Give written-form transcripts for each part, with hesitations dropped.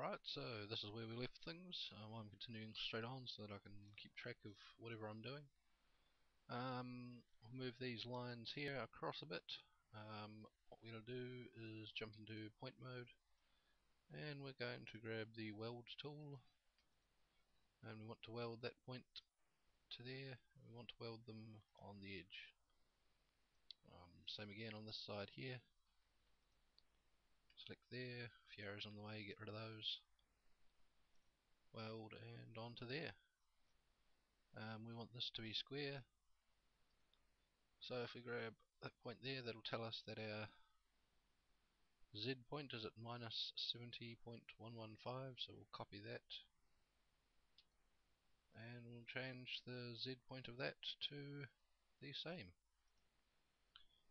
Alright, so this is where we left things. I'm continuing straight on so that I can keep track of whatever I'm doing. We'll move these lines here across a bit. What we're going to do is jump into point mode, and we're going to grab the weld tool, and we want to weld that point to there, and we want to weld them on the edge. Same again on this side here. Select there, a few arrows on the way, get rid of those. Weld and onto there. We want this to be square, so if we grab that point there, that'll tell us that our Z point is at minus 70.115, so we'll copy that and we'll change the Z point of that to the same,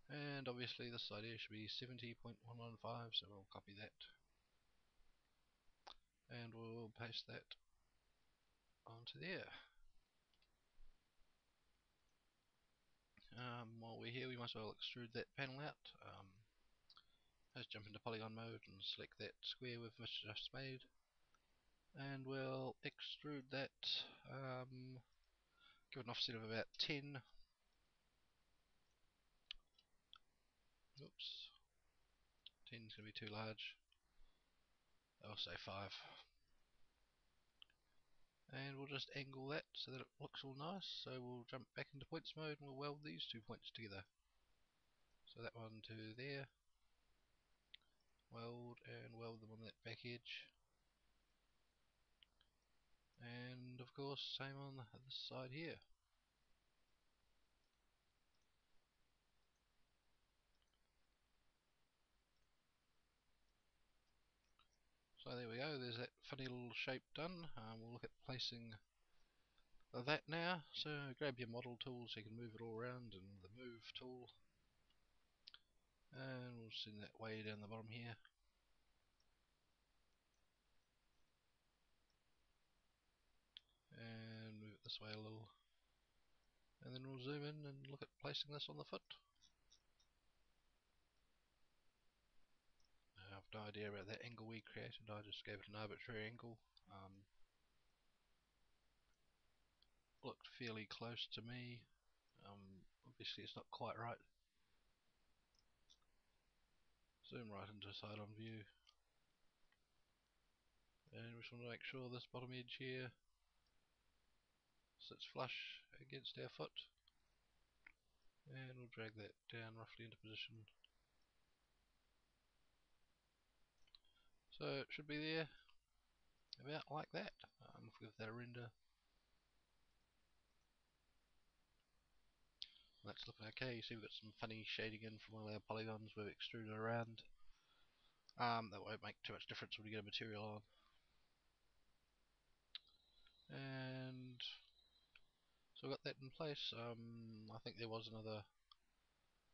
and obviously this side here should be 70.115, so we'll copy that and we'll paste that onto there. While we're here, we might as well extrude that panel out. Let's jump into polygon mode and select that square we've just made, and we'll extrude that, give it an offset of about 10. Oops, 10 is going to be too large. I'll say 5. And we'll just angle that so that it looks all nice. So we'll jump back into points mode and we'll weld these two points together. So that one to there. Weld and weld them on that back edge. And of course, same on this side here. So there we go, there's that funny little shape done. We'll look at placing that now. So grab your model tool so you can move it all around, and the move tool. And we'll send that way down the bottom here. And move it this way a little. And then we'll zoom in and look at placing this on the foot. I've no idea about that angle we created, I just gave it an arbitrary angle. Looked fairly close to me. Obviously it's not quite right. Zoom right into side on view. And we just want to make sure this bottom edge here sits flush against our foot. And we'll drag that down roughly into position. So it should be there, about like that. We'll give that a render. That's looking okay. You see we've got some funny shading in from all our polygons we've extruded around. That won't make too much difference when we get a material on. And so we've got that in place. I think there was another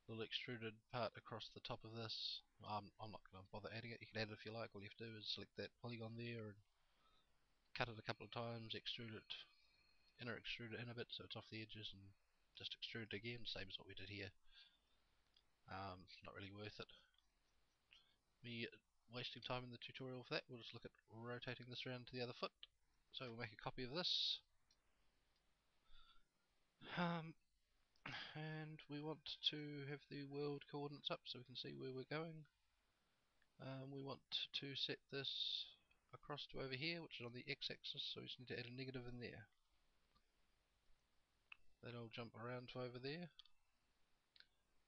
little extruded part across the top of this. I'm not going to bother adding it. You can add it if you like. All you have to do is select that polygon there and cut it a couple of times, extrude it, inner extrude it in a bit so it's off the edges, and just extrude it again, same as what we did here. Not really worth it. Me wasting time in the tutorial for that. We'll just look at rotating this around to the other foot. So we'll make a copy of this. And we want to have the world coordinates up so we can see where we're going. We want to set this across to over here, which is on the x-axis, so we just need to add a negative in there. Then I'll jump around to over there.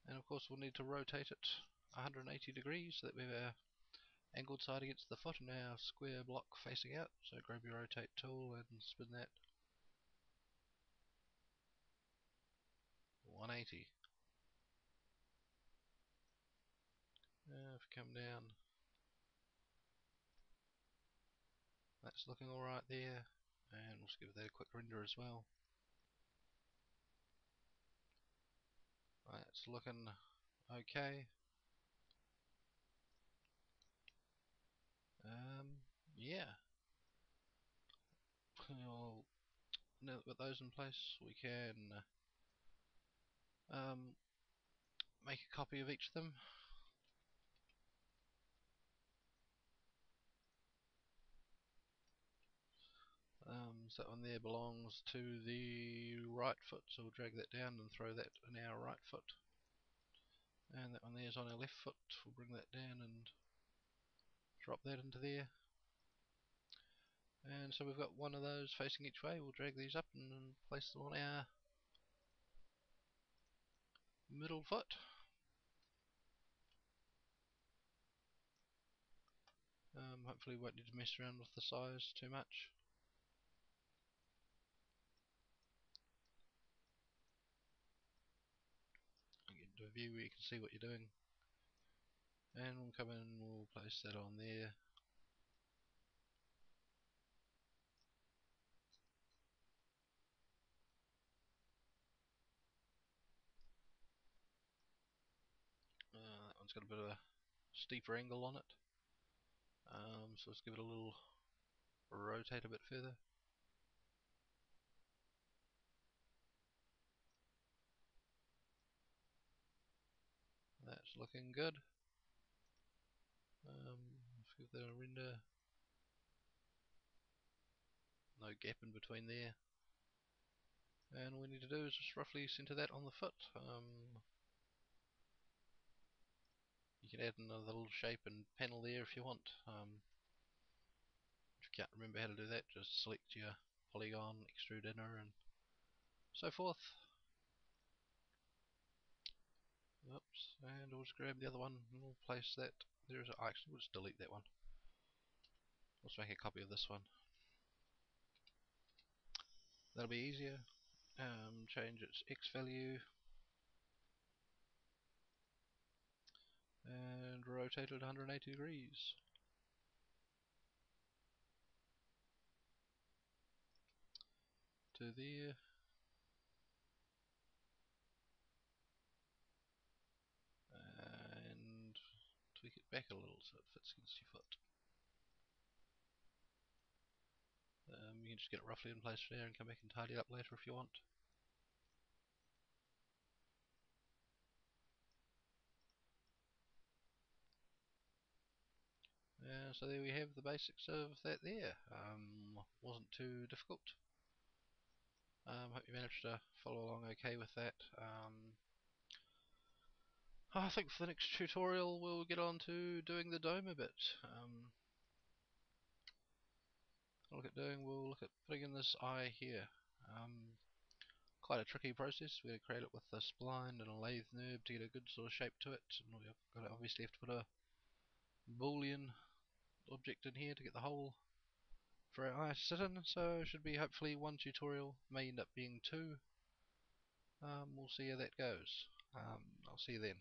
And of course we'll need to rotate it 180 degrees so that we have our angled side against the foot and our square block facing out. So grab your rotate tool and spin that 180. Now if we come down, that's looking alright there, and we'll just give that a quick render as well. That's looking okay. Yeah. Well, now that we've got those in place, we can make a copy of each of them. So that one there belongs to the right foot, so we'll drag that down and throw that in our right foot. And that one there is on our left foot, we'll bring that down and drop that into there. And so we've got one of those facing each way. We'll drag these up and place them on our middle foot. Hopefully we won't need to mess around with the size too much. Get into a view where you can see what you're doing. And we'll come in and we'll place that on there. That one's got a bit of a steeper angle on it. So let's give it a little rotate a bit further. That's looking good. Let's give that a render. No gap in between there. And all we need to do is just roughly center that on the foot. You can add another little shape and panel there if you want. If you can't remember how to do that, just select your polygon, extrude inner, and so forth. Oops, and we'll just grab the other one and we'll place that. Actually, we'll just delete that one. Let's make a copy of this one. That'll be easier. Change its X value and rotate it 180 degrees. To there. And tweak it back a little so it fits against your foot. You can just get it roughly in place there and come back and tidy it up later if you want. So there we have the basics of that there. Wasn't too difficult. Hope you managed to follow along okay with that. I think for the next tutorial we'll get on to doing the dome a bit. We'll look at putting in this eye here. Quite a tricky process. We're going to create it with a spline and a lathe nib to get a good sort of shape to it. And we've got to obviously have to put a boolean object in here to get the hole for our eye to sit in. So it should be hopefully one tutorial, may end up being two. We'll see how that goes. I'll see you then.